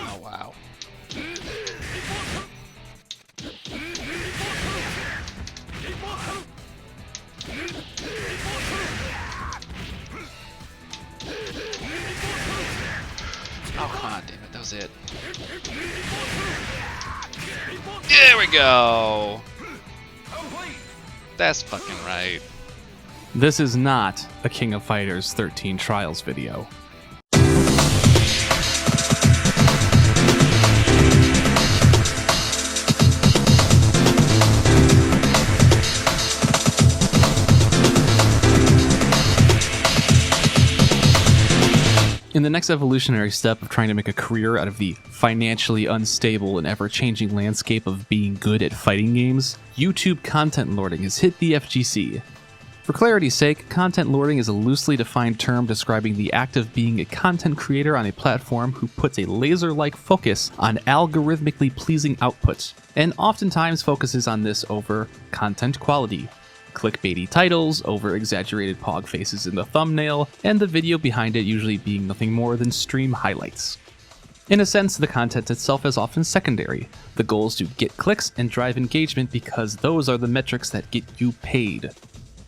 Oh, wow. Oh, come on, damn it. That was it. There we go. That's fucking right. This is not a King of Fighters 13 Trials video. In the next evolutionary step of trying to make a career out of the financially unstable and ever-changing landscape of being good at fighting games, YouTube content lording has hit the FGC. For clarity's sake, content lording is a loosely defined term describing the act of being a content creator on a platform who puts a laser-like focus on algorithmically pleasing output, and oftentimes focuses on this over content quality. Clickbaity titles, over-exaggerated pog faces in the thumbnail, and the video behind it usually being nothing more than stream highlights. In a sense, the content itself is often secondary. The goal is to get clicks and drive engagement because those are the metrics that get you paid.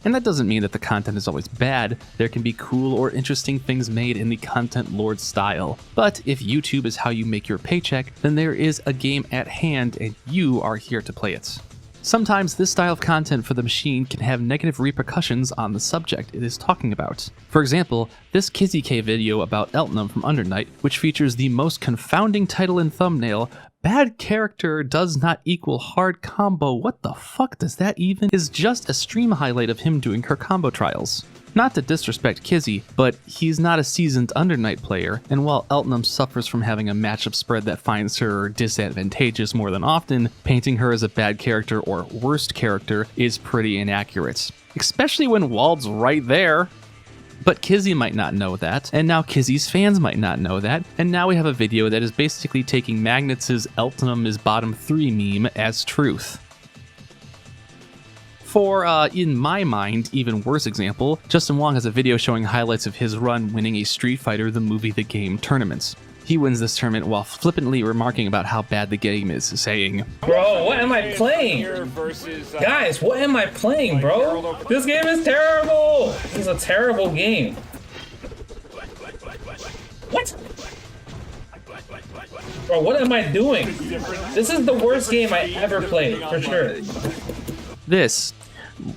And that doesn't mean that the content is always bad. There can be cool or interesting things made in the content lord style. But if YouTube is how you make your paycheck, then there is a game at hand and you are here to play it. Sometimes this style of content for the machine can have negative repercussions on the subject it is talking about. For example, this KOFXIII video about Eltnum from Undernight, which features the most confounding title and thumbnail, "Bad character does not equal hard combo, what the fuck does that even?" is just a stream highlight of him doing her combo trials. Not to disrespect KOFXIII, but he's not a seasoned Undernight player, and while Eltnum suffers from having a matchup spread that finds her disadvantageous more than often, painting her as a bad character or worst character is pretty inaccurate. Especially when Wald's right there. But KOFXIII might not know that, and now KOFXIII's fans might not know that, and now we have a video that is basically taking Magnets' Eltnum is bottom 3 meme as truth. For, in my mind, even worse example, Justin Wong has a video showing highlights of his run winning a Street Fighter the Movie the Game tournament. He wins this tournament while flippantly remarking about how bad the game is, saying, "Bro, what am I playing? Guys, what am I playing, bro? This game is terrible! This is a terrible game." What? Bro, what am I doing? This is the worst game I ever played, for sure. This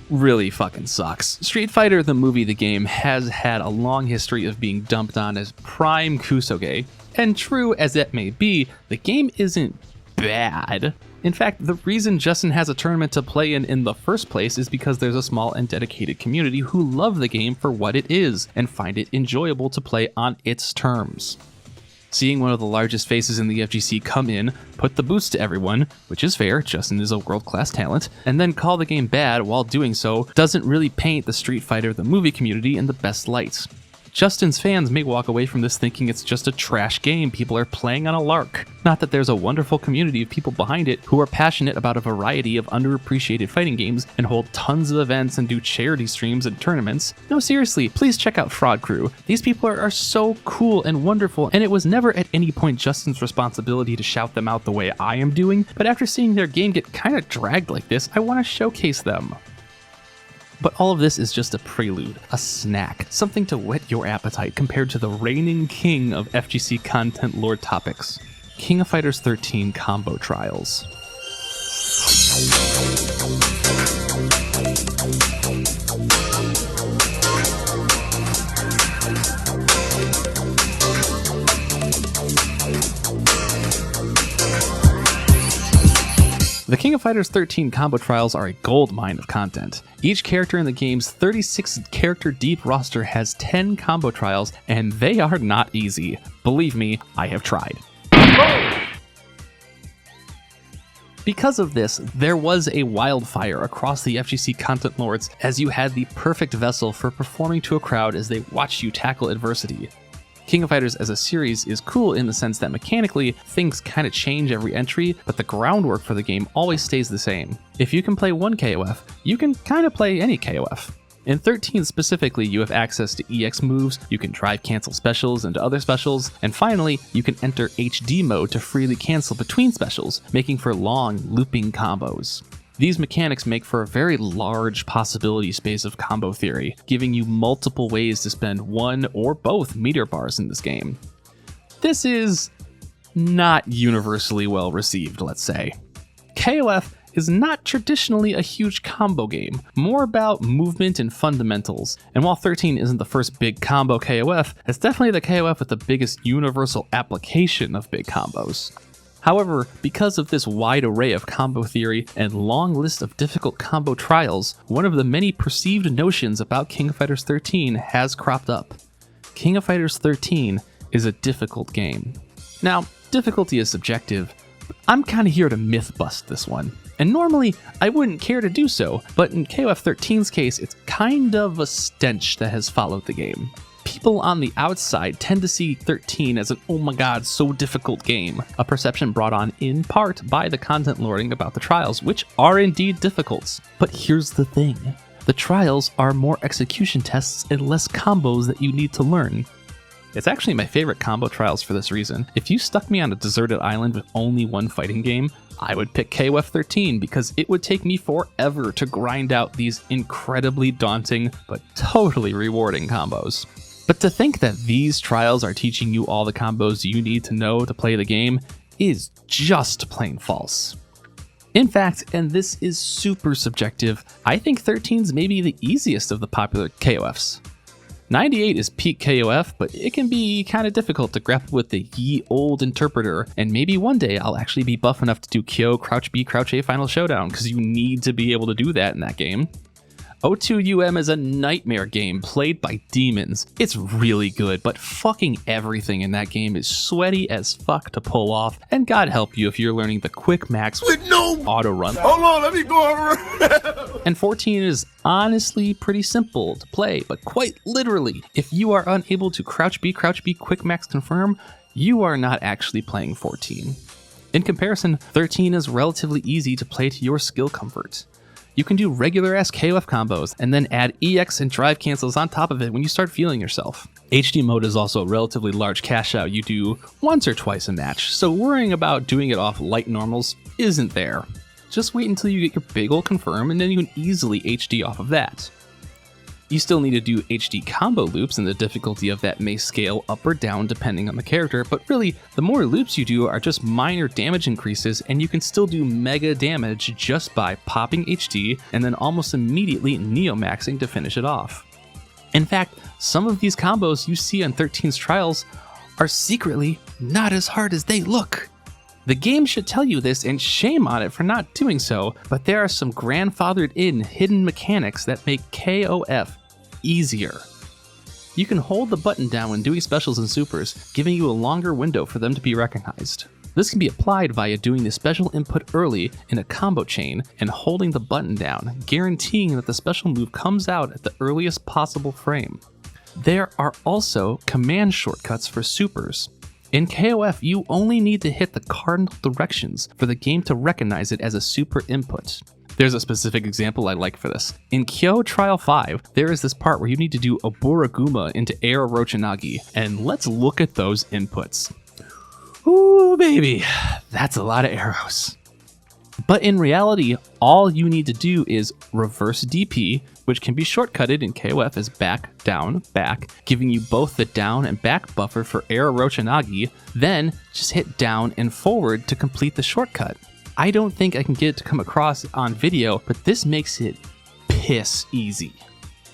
really fucking sucks. Street Fighter the Movie the Game has had a long history of being dumped on as prime kusoge, and true as that may be, the game isn't bad. In fact, the reason Justin has a tournament to play in the first place is because there's a small and dedicated community who love the game for what it is and find it enjoyable to play on its terms. Seeing one of the largest faces in the FGC come in, put the boost to everyone, which is fair, Justin is a world-class talent, and then call the game bad while doing so doesn't really paint the Street Fighter the Movie community in the best light. Justin's fans may walk away from this thinking it's just a trash game people are playing on a lark. Not that there's a wonderful community of people behind it who are passionate about a variety of underappreciated fighting games and hold tons of events and do charity streams and tournaments. No, seriously, please check out Fraud Crew. These people are so cool and wonderful, and it was never at any point Justin's responsibility to shout them out the way I am doing, but after seeing their game get kinda dragged like this, I want to showcase them. But all of this is just a prelude, a snack, something to whet your appetite compared to the reigning king of FGC content lore topics, King of Fighters 13 Combo Trials. The King of Fighters 13 Combo Trials are a gold mine of content. Each character in the game's 36 character deep roster has 10 combo trials, and they are not easy. Believe me, I have tried. Because of this, there was a wildfire across the FGC content lords as you had the perfect vessel for performing to a crowd as they watched you tackle adversity. King of Fighters as a series is cool in the sense that mechanically, things kinda change every entry, but the groundwork for the game always stays the same. If you can play one KOF, you can kinda play any KOF. In 13 specifically, you have access to EX moves, you can drive cancel specials into other specials, and finally, you can enter HD mode to freely cancel between specials, making for long, looping combos. These mechanics make for a very large possibility space of combo theory, giving you multiple ways to spend one or both meteor bars in this game. This is not universally well received, let's say. KOF is not traditionally a huge combo game, more about movement and fundamentals, and while 13 isn't the first big combo KOF, it's definitely the KOF with the biggest universal application of big combos. However, because of this wide array of combo theory and long list of difficult combo trials, one of the many perceived notions about King of Fighters 13 has cropped up. King of Fighters 13 is a difficult game. Now, difficulty is subjective, but I'm kinda here to myth bust this one. And normally, I wouldn't care to do so, but in KOF 13's case, it's kind of a stench that has followed the game. People on the outside tend to see 13 as an oh my god, so difficult game, a perception brought on in part by the content lording about the trials, which are indeed difficult. But here's the thing, the trials are more execution tests and less combos that you need to learn. It's actually my favorite combo trials for this reason. If you stuck me on a deserted island with only one fighting game, I would pick KOF 13 because it would take me forever to grind out these incredibly daunting but totally rewarding combos. But to think that these trials are teaching you all the combos you need to know to play the game is just plain false. In fact, and this is super subjective, I think 13's maybe the easiest of the popular KOFs. 98 is peak KOF, but it can be kind of difficult to grapple with the ye old interpreter, and maybe one day I'll actually be buff enough to do Kyo, Crouch B, Crouch A Final Showdown, because you need to be able to do that in that game. 02UM is a nightmare game played by demons. It's really good, but fucking everything in that game is sweaty as fuck to pull off, and God help you if you're learning the quick max with no auto run. Hold on, let me go over. And 14 is honestly pretty simple to play, but quite literally, if you are unable to Crouch B, quick max confirm, you are not actually playing 14. In comparison, 13 is relatively easy to play to your skill comfort. You can do regular-ass KOF combos, and then add EX and drive cancels on top of it when you start feeling yourself. HD mode is also a relatively large cash out you do once or twice a match, so worrying about doing it off light normals isn't there. Just wait until you get your big ol' confirm, and then you can easily HD off of that. You still need to do HD combo loops, and the difficulty of that may scale up or down depending on the character, but really, the more loops you do are just minor damage increases, and you can still do mega damage just by popping HD and then almost immediately neo-maxing to finish it off. In fact, some of these combos you see on 13's trials are secretly not as hard as they look. The game should tell you this, and shame on it for not doing so, but there are some grandfathered in hidden mechanics that make KOF easier. You can hold the button down when doing specials and supers, giving you a longer window for them to be recognized. This can be applied via doing the special input early in a combo chain and holding the button down, guaranteeing that the special move comes out at the earliest possible frame. There are also command shortcuts for supers. In KOF, you only need to hit the cardinal directions for the game to recognize it as a super input. There's a specific example I like for this. In Kyo Trial 5, there is this part where you need to do a Buraguma into Air Rochanagi, and let's look at those inputs. Ooh, baby, that's a lot of arrows. But in reality, all you need to do is reverse DP, which can be shortcutted in KOF as back, down, back, giving you both the down and back buffer for Air Rochanagi, then just hit down and forward to complete the shortcut. I don't think I can get it to come across on video, but this makes it piss easy.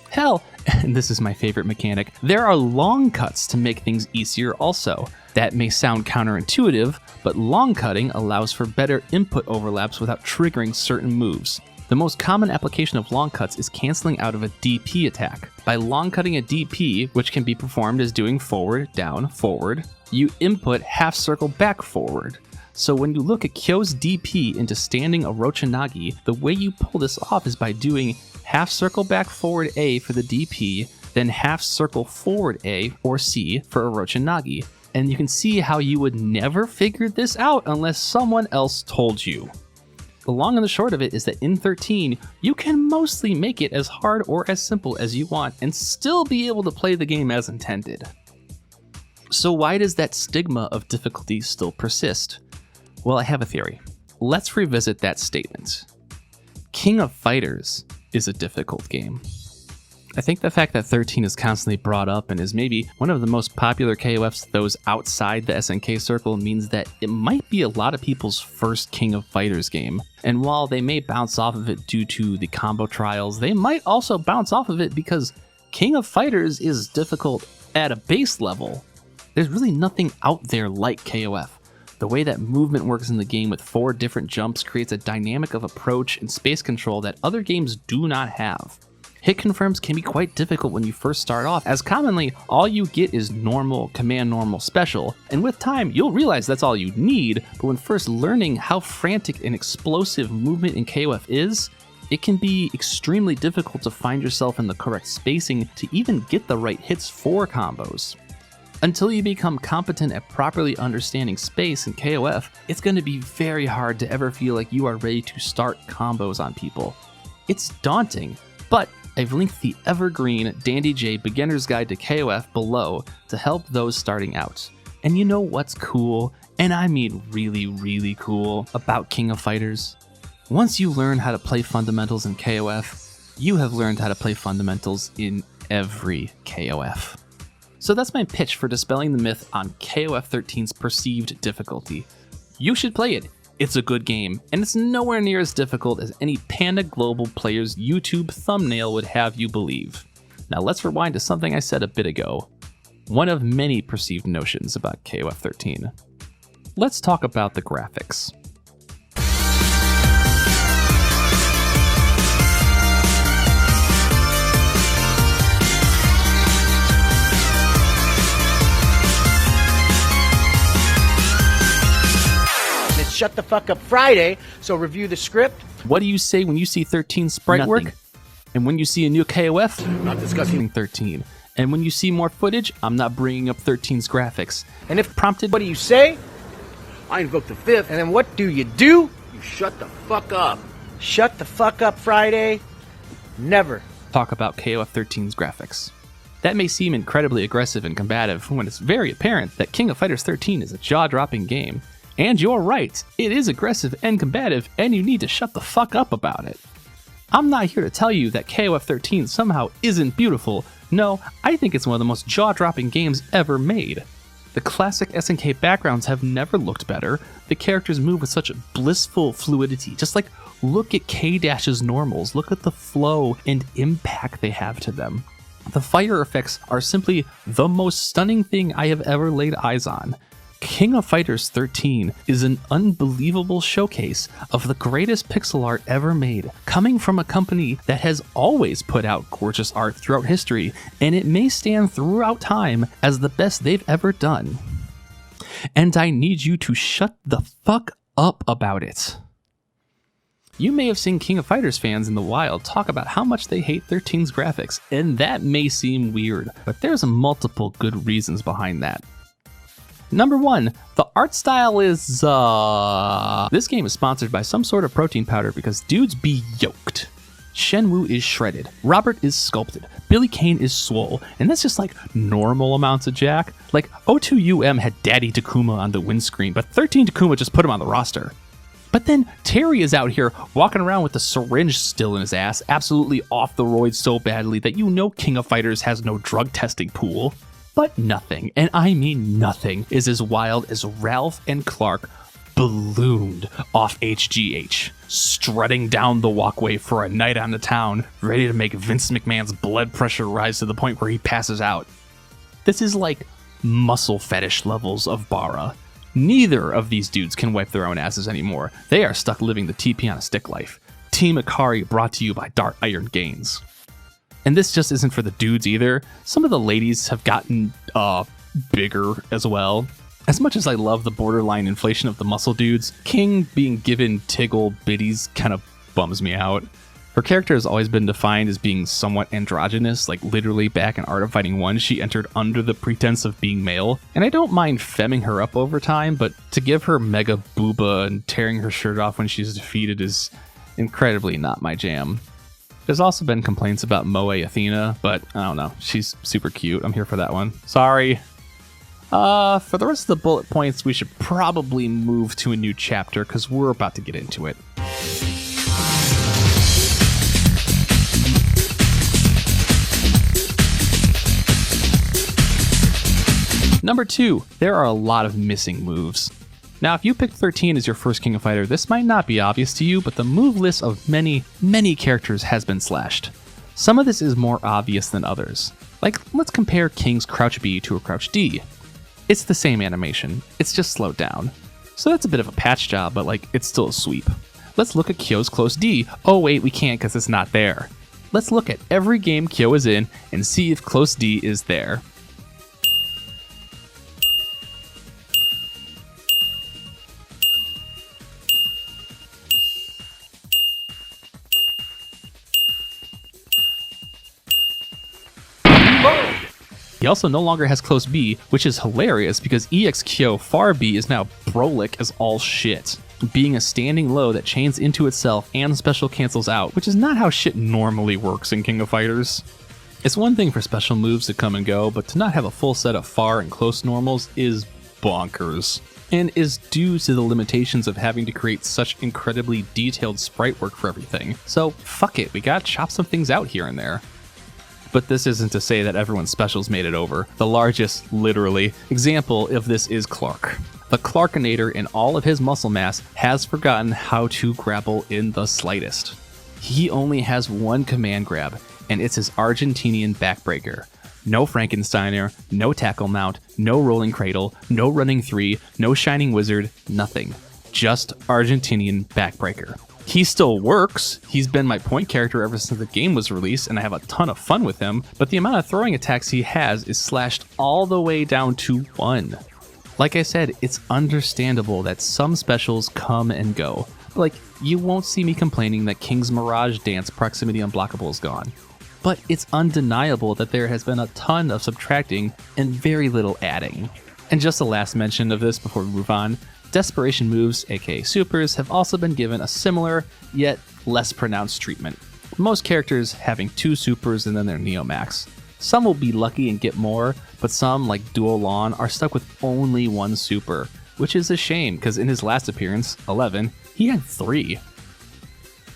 Hell, and this is my favorite mechanic, there are long cuts to make things easier also. That may sound counterintuitive, but long cutting allows for better input overlaps without triggering certain moves. The most common application of long cuts is canceling out of a DP attack. By long cutting a DP, which can be performed as doing forward, down, forward, you input half circle back forward. So when you look at Kyo's DP into standing a Rochanagi, the way you pull this off is by doing half circle back forward A for the DP, then half circle forward A or C for a Rochanagi. And you can see how you would never figure this out unless someone else told you. The long and the short of it is that in 13, you can mostly make it as hard or as simple as you want and still be able to play the game as intended. So why does that stigma of difficulty still persist? Well, I have a theory. Let's revisit that statement. King of Fighters is a difficult game. I think the fact that 13 is constantly brought up and is maybe one of the most popular KOFs to those outside the SNK circle means that it might be a lot of people's first King of Fighters game. And while they may bounce off of it due to the combo trials, they might also bounce off of it because King of Fighters is difficult at a base level. There's really nothing out there like KOF. The way that movement works in the game with 4 different jumps creates a dynamic of approach and space control that other games do not have. Hit confirms can be quite difficult when you first start off, as commonly all you get is normal, command normal, special, and with time you'll realize that's all you need, but when first learning how frantic and explosive movement in KOF is, it can be extremely difficult to find yourself in the correct spacing to even get the right hits for combos. Until you become competent at properly understanding space in KOF, it's going to be very hard to ever feel like you are ready to start combos on people. It's daunting, but I've linked the evergreen Dandy J Beginner's Guide to KOF below to help those starting out. And you know what's cool, and I mean really, really cool, about King of Fighters? Once you learn how to play fundamentals in KOF, you have learned how to play fundamentals in every KOF. So that's my pitch for dispelling the myth on KOF 13's perceived difficulty. You should play it. It's a good game, and it's nowhere near as difficult as any Panda Global player's YouTube thumbnail would have you believe. Now let's rewind to something I said a bit ago. One of many perceived notions about KOF 13. Let's talk about the graphics. Shut the fuck up Friday, so review the script. What do you say when you see 13 sprite work? And when you see a new KOF? Not discussing 13. And when you see more footage, I'm not bringing up 13's graphics. And if prompted, what do you say? I invoke the 5th. And then what do? You shut the fuck up. Shut the fuck up Friday. Never. Talk about KOF 13's graphics. That may seem incredibly aggressive and combative when it's very apparent that King of Fighters 13 is a jaw-dropping game. And you're right, it is aggressive and combative, and you need to shut the fuck up about it. I'm not here to tell you that KOF 13 somehow isn't beautiful. No, I think it's one of the most jaw-dropping games ever made. The classic SNK backgrounds have never looked better. The characters move with such blissful fluidity. Just like, look at K-Dash's normals, look at the flow and impact they have to them. The fire effects are simply the most stunning thing I have ever laid eyes on. King of Fighters 13 is an unbelievable showcase of the greatest pixel art ever made, coming from a company that has always put out gorgeous art throughout history, and it may stand throughout time as the best they've ever done. And I need you to shut the fuck up about it. You may have seen King of Fighters fans in the wild talk about how much they hate 13's graphics, and that may seem weird, but there's multiple good reasons behind that. Number 1, the art style is, This game is sponsored by some sort of protein powder because dudes be yoked. Shenwu is shredded, Robert is sculpted, Billy Kane is swole, and that's just like normal amounts of jack. Like, O2UM had Daddy Takuma on the windscreen, but 13 Takuma just put him on the roster. But then Terry is out here walking around with the syringe still in his ass, absolutely off the roids so badly that you know King of Fighters has no drug testing pool. But nothing, and I mean nothing, is as wild as Ralph and Clark ballooned off HGH, strutting down the walkway for a night on the town, ready to make Vince McMahon's blood pressure rise to the point where he passes out. This is like muscle fetish levels of Bara. Neither of these dudes can wipe their own asses anymore. They are stuck living the TP on a stick life. Team Ikari brought to you by Dark Iron Gains. And this just isn't for the dudes either. Some of the ladies have gotten bigger as well. As much as I love the borderline inflation of the muscle dudes, King being given Tiggle biddies kind of bums me out. Her character has always been defined as being somewhat androgynous, like literally back in Art of Fighting 1 she entered under the pretense of being male, and I don't mind femming her up over time, but to give her mega booba and tearing her shirt off when she's defeated is incredibly not my jam. There's also been complaints about Moe Athena, but I don't know, she's super cute, I'm here for that one. Sorry. For the rest of the bullet points, we should probably move to a new chapter because we're about to get into it. Number 2, there are a lot of missing moves. Now, if you picked 13 as your first King of Fighter, this might not be obvious to you, but the move list of many characters has been slashed. Some of this is more obvious than others. Like, let's compare King's Crouch B to a Crouch D. It's the same animation, it's just slowed down. So that's a bit of a patch job, but like, it's still a sweep. Let's look at Kyo's Close D. Oh wait, we can't because it's not there. Let's look at every game Kyo is in and see if Close D is there. He also no longer has Close B, which is hilarious because EX Kyo Far B is now Brolic as all shit, being a standing low that chains into itself and special cancels out, which is not how shit normally works in King of Fighters. It's one thing for special moves to come and go, but to not have a full set of far and close normals is bonkers, and is due to the limitations of having to create such incredibly detailed sprite work for everything. So fuck it, we gotta chop some things out here and there. But this isn't to say that everyone's specials made it over. The largest, literally, example of this is Clark. The Clarkinator in all of his muscle mass has forgotten how to grapple in the slightest. He only has one command grab, and it's his Argentinian backbreaker. No Frankensteiner, no tackle mount, no rolling cradle, no running 3, no shining wizard, nothing. Just Argentinian backbreaker. He still works, he's been my point character ever since the game was released, and I have a ton of fun with him, but the amount of throwing attacks he has is slashed all the way down to 1. Like I said, it's understandable that some specials come and go. Like, you won't see me complaining that King's Mirage Dance proximity unblockable is gone. But it's undeniable that there has been a ton of subtracting and very little adding. And just a last mention of this before we move on, Desperation moves, aka supers, have also been given a similar, yet less pronounced treatment. Most characters having 2 supers and then their Neomax. Some will be lucky and get more, but some, like Duo Lon, are stuck with only 1 super, which is a shame because in his last appearance, 11, he had 3.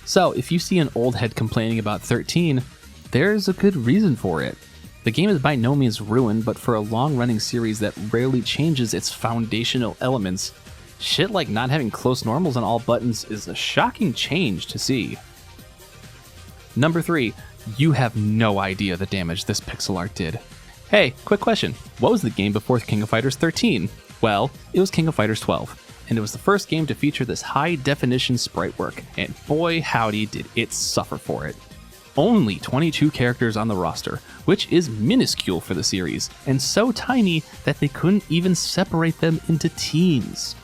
So if you see an old head complaining about 13, there's a good reason for it. The game is by no means ruined, but for a long-running series that rarely changes its foundational elements, shit like not having close normals on all buttons is a shocking change to see. Number 3, you have no idea the damage this pixel art did. Hey, quick question, what was the game before King of Fighters 13? Well, it was King of Fighters 12, and it was the first game to feature this high-definition sprite work, and boy howdy did it suffer for it. Only 22 characters on the roster, which is minuscule for the series, and so tiny that they couldn't even separate them into teams.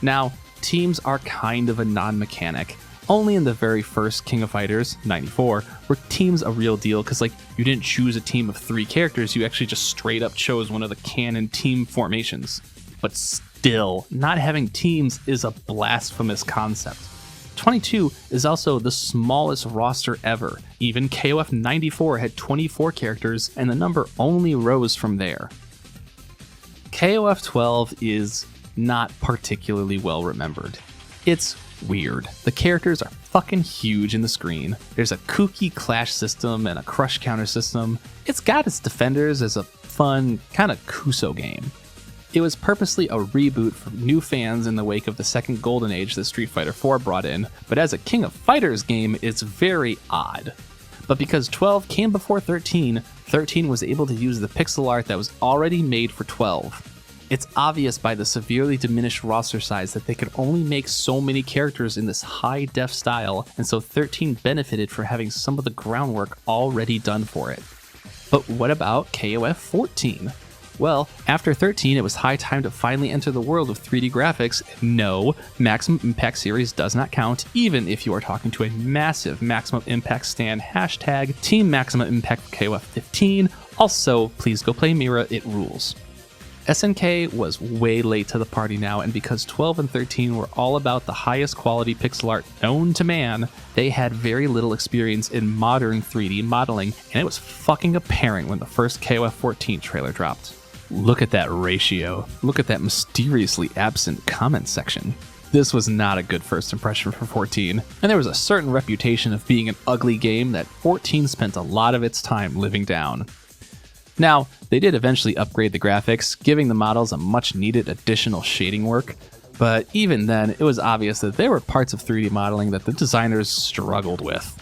Now, teams are kind of a non-mechanic. Only in the very first King of Fighters, 94, were teams a real deal because, like, you didn't choose a team of 3 characters, you actually just straight up chose one of the canon team formations. But still, not having teams is a blasphemous concept. 22 is also the smallest roster ever. Even KOF 94 had 24 characters, and the number only rose from there. KOF 12 is not particularly well remembered. It's weird. The characters are fucking huge in the screen. There's a kooky clash system and a crush counter system. It's got its defenders as a fun, kind of Kuso game. It was purposely a reboot for new fans in the wake of the second golden age that Street Fighter IV brought in, but as a King of Fighters game, it's very odd. But because 12 came before 13, 13 was able to use the pixel art that was already made for 12. It's obvious by the severely diminished roster size that they could only make so many characters in this high-def style, and so 13 benefited from having some of the groundwork already done for it. But what about KOF 14? Well, after 13, it was high time to finally enter the world of 3D graphics. No, Maximum Impact series does not count, even if you are talking to a massive Maximum Impact stan hashtag Team Maximum Impact for KOF15. Also, please go play Mira, it rules. SNK was way late to the party now, and because 12 and 13 were all about the highest quality pixel art known to man, they had very little experience in modern 3D modeling, and it was fucking apparent when the first KOF14 trailer dropped. Look at that ratio. Look at that mysteriously absent comment section. This was not a good first impression for 14, and there was a certain reputation of being an ugly game that 14 spent a lot of its time living down. Now, they did eventually upgrade the graphics, giving the models a much needed additional shading work, but even then, it was obvious that there were parts of 3D modeling that the designers struggled with.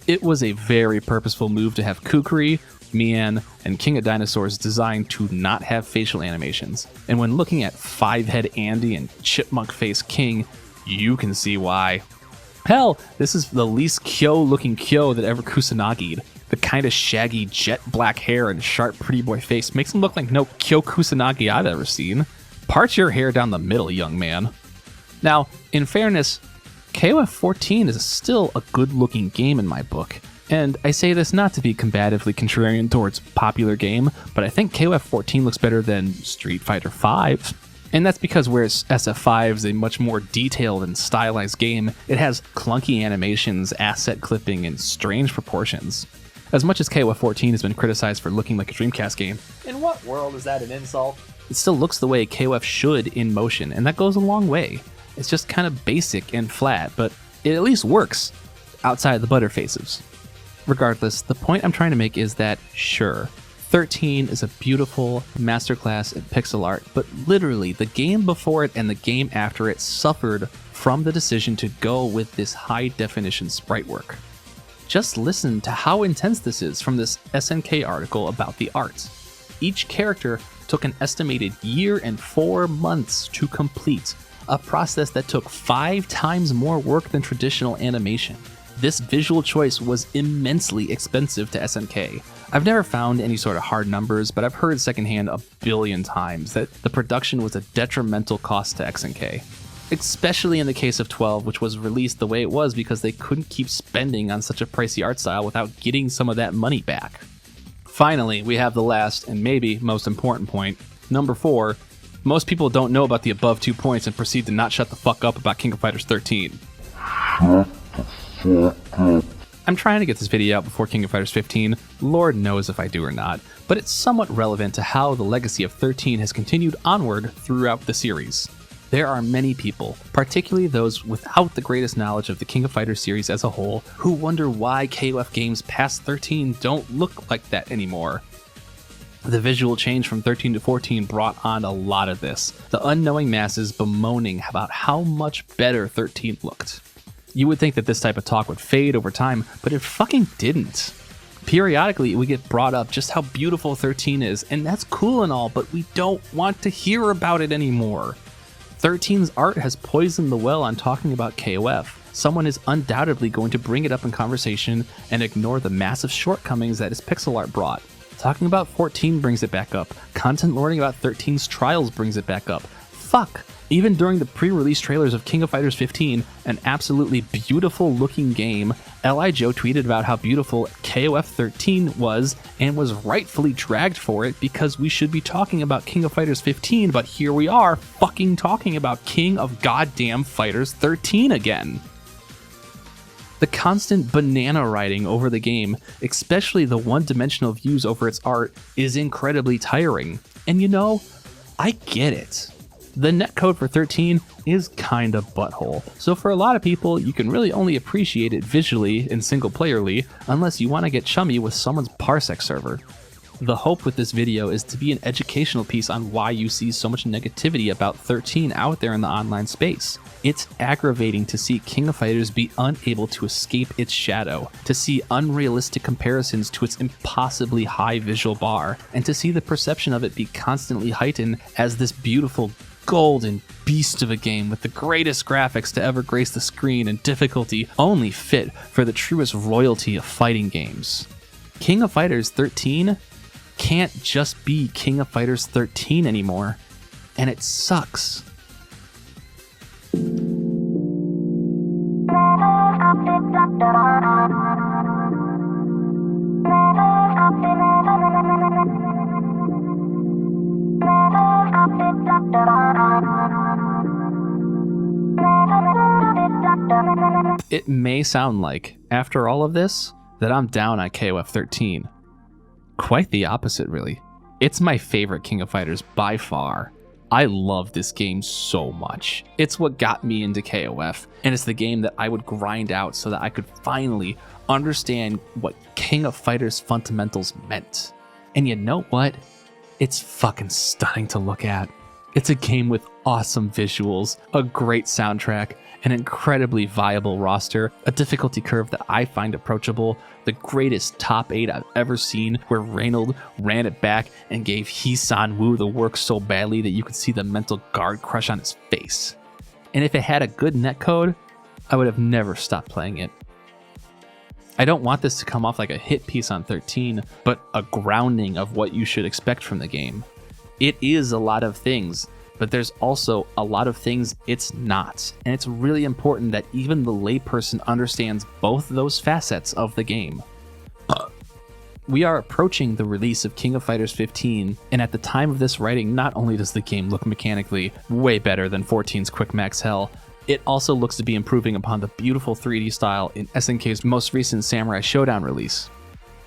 It was a very purposeful move to have Kukri, Mian, and King of Dinosaurs designed to not have facial animations, and when looking at Five-Head Andy and Chipmunk Face King, you can see why. Hell, this is the least Kyo looking Kyo that ever Kusanagi'd. The kind of shaggy jet black hair and sharp pretty boy face makes him look like no Kyo Kusanagi I've ever seen. Part your hair down the middle, young man. Now, in fairness, KOF14 is still a good looking game in my book, and I say this not to be combatively contrarian towards popular game, but I think KOF14 looks better than Street Fighter V. And that's because whereas SF5 is a much more detailed and stylized game, it has clunky animations, asset clipping, and strange proportions. As much as KOF14 has been criticized for looking like a Dreamcast game, in what world is that an insult? It still looks the way KOF should in motion, and that goes a long way. It's just kind of basic and flat, but it at least works, outside the butterfaces. Regardless, the point I'm trying to make is that, sure, 13 is a beautiful masterclass in pixel art, but literally the game before it and the game after it suffered from the decision to go with this high-definition sprite work. Just listen to how intense this is from this SNK article about the art. Each character took an estimated year and 4 months to complete, a process that took 5 times more work than traditional animation. This visual choice was immensely expensive to SNK. I've never found any sort of hard numbers, but I've heard secondhand a billion times that the production was a detrimental cost to SNK. Especially in the case of 12, which was released the way it was because they couldn't keep spending on such a pricey art style without getting some of that money back. Finally, we have the last and maybe most important point. Number 4, most people don't know about the above 2 points and proceed to not shut the fuck up about King of Fighters 13. I'm trying to get this video out before King of Fighters 15, Lord knows if I do or not, but it's somewhat relevant to how the legacy of 13 has continued onward throughout the series. There are many people, particularly those without the greatest knowledge of the King of Fighters series as a whole, who wonder why KOF games past 13 don't look like that anymore. The visual change from 13 to 14 brought on a lot of this, the unknowing masses bemoaning about how much better 13 looked. You would think that this type of talk would fade over time, but it fucking didn't. Periodically, we get brought up just how beautiful 13 is, and that's cool and all, but we don't want to hear about it anymore. 13's art has poisoned the well on talking about KOF. Someone is undoubtedly going to bring it up in conversation and ignore the massive shortcomings that its pixel art brought. Talking about 14 brings it back up. Contentlording about 13's Trials brings it back up. Fuck! Even during the pre-release trailers of King of Fighters 15, an absolutely beautiful looking game, L.I. Joe tweeted about how beautiful KOF 13 was and was rightfully dragged for it because we should be talking about King of Fighters 15, but here we are fucking talking about King of Goddamn Fighters 13 again. The constant banana writing over the game, especially the one-dimensional views over its art, is incredibly tiring. And you know, I get it. The netcode for 13 is kinda butthole, so for a lot of people, you can really only appreciate it visually and single-playerly unless you want to get chummy with someone's parsec server. The hope with this video is to be an educational piece on why you see so much negativity about 13 out there in the online space. It's aggravating to see King of Fighters be unable to escape its shadow, to see unrealistic comparisons to its impossibly high visual bar, and to see the perception of it be constantly heightened as this beautiful golden beast of a game with the greatest graphics to ever grace the screen and difficulty only fit for the truest royalty of fighting games. King of Fighters 13 can't just be King of Fighters 13 anymore, and it sucks. It may sound like, after all of this, that I'm down on KOF 13. Quite the opposite, really. It's my favorite King of Fighters by far. I love this game so much. It's what got me into KOF, and it's the game that I would grind out so that I could finally understand what King of Fighters fundamentals meant. And you know what? It's fucking stunning to look at. It's a game with awesome visuals, a great soundtrack, an incredibly viable roster, a difficulty curve that I find approachable, the greatest top 8 I've ever seen, where Reynold ran it back and gave Hee-san Woo the work so badly that you could see the mental guard crush on his face. And if it had a good netcode, I would have never stopped playing it. I don't want this to come off like a hit piece on 13, but a grounding of what you should expect from the game. It is a lot of things, but there's also a lot of things it's not. And it's really important that even the layperson understands both those facets of the game. We are approaching the release of King of Fighters 15, and at the time of this writing, not only does the game look mechanically way better than 14's Quick Max Hell, it also looks to be improving upon the beautiful 3D style in SNK's most recent Samurai Showdown release.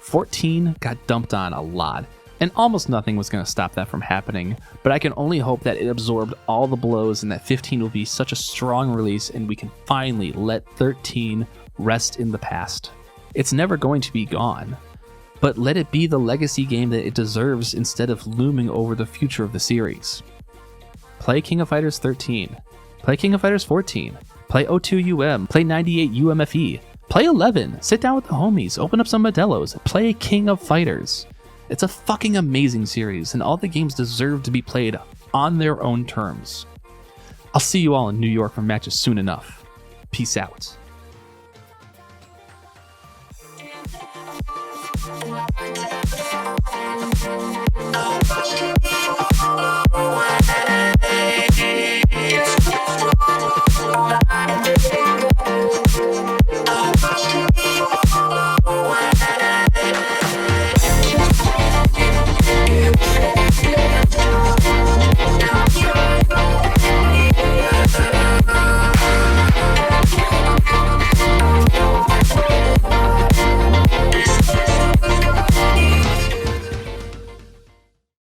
14 got dumped on a lot, and almost nothing was going to stop that from happening, but I can only hope that it absorbed all the blows and that 15 will be such a strong release and we can finally let 13 rest in the past. It's never going to be gone, but let it be the legacy game that it deserves instead of looming over the future of the series. Play King of Fighters 13, play King of Fighters 14, play 02UM, play 98 UMFE, play 11, sit down with the homies, open up some Modelos, play King of Fighters. It's a fucking amazing series, and all the games deserve to be played on their own terms. I'll see you all in New York for matches soon enough. Peace out. Oh.